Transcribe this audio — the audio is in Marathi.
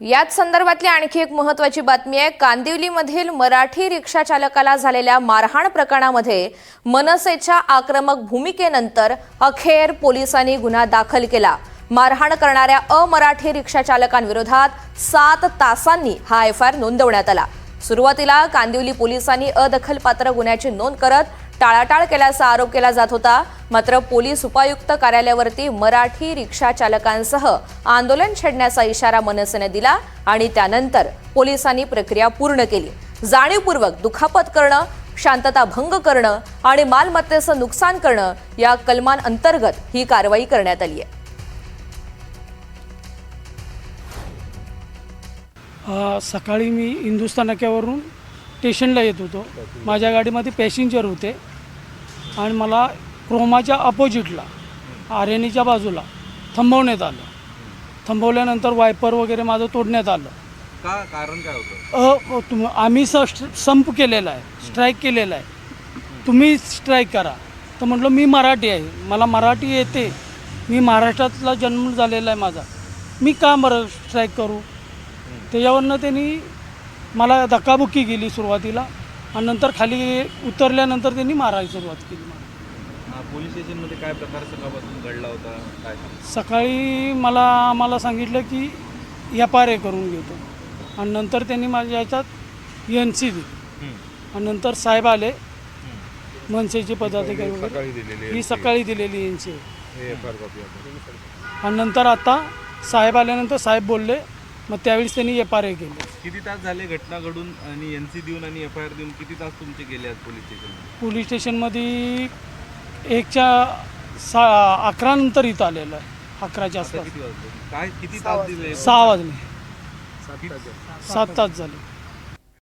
याच संदर्भातली आणखी एक महत्त्वाची बातमी आहे। कांदिवलीमधील मराठी रिक्षा चालकाला झालेल्या मारहाण प्रकरणामध्ये मनसेच्या आक्रमक भूमिकेनंतर अखेर पोलिसांनी गुन्हा दाखल केला। मारहाण करणाऱ्या अमराठी रिक्षा चालकांविरोधात 7 तासांनी हा एफआयआर नोंदवण्यात आला। सुरुवातीला कांदिवली पोलिसांनी अदखलपात्र गुन्ह्याची नोंद करत टाळाटाळ केल्याचा आरोप केला जात होता। मात्र पोलीस उपायुक्त कार्यालयावरती मराठी रिक्षा चालकांसह आंदोलन छेडण्याचा इशारा मनसेने दिला आणि त्यानंतर पोलिसांनी प्रक्रिया पूर्ण केली। जाणीवपूर्वक दुखापत करणं, शांतता भंग करणं आणि मालमत्तेचं नुकसान करणं या कलमांअंतर्गत ही कारवाई करण्यात आली आहे। सकाळी मी हिंदुस्तान नाक्यावरून स्टेशनला येत होतो। माझ्या गाडीमध्ये पॅसेंजर होते आणि मला क्रोमाच्या अपोजिटला आर्यनीच्या बाजूला थांबवण्यात आलं। थांबवल्यानंतर वायपर वगैरे माझं तोडण्यात आलं। का कारण काय होतं? आम्ही संप केलेला आहे, स्ट्राईक केलेला आहे, तुम्ही स्ट्राईक करा। तर म्हटलं मी मराठी आहे, मला मराठी येते, मी महाराष्ट्रातला जन्म झालेला आहे माझा, मी का स्ट्राईक करू? त्याच्यावरनं त्यांनी मला धक्काबुक्की केली सुरुवातीला आणि नंतर खाली उतरल्यानंतर त्यांनी मारायला सुरुवात केली। पोलीस स्टेशनमध्ये काय प्रकार सकाळपासून घडला होता? काय सकाळी आम्हाला सांगितलं की एफआयआर करून घेतो आणि नंतर त्यांनी माझ्या याच्यात NC दिली आणि नंतर साहेब आले, मनसेचे पदाधिकारी वगैरे, ही सकाळी दिलेली NC आणि नंतर आता साहेब आल्यानंतर साहेब बोलले, मग त्यावेळेस त्यांनी एफआयआर केली। किती तास झाले घटना घडून आणि NC देऊन आणि एफआयआर देऊन किती तास तुमचे गेले आज पोलीस स्टेशनमध्ये? पोलीस स्टेशनमध्ये 1:11 नंतर इथं आलेलं आहे, 11च्या आसपास। किती वाजले? काय किती तास दिले? 6 वाजले, 7 तास झाले।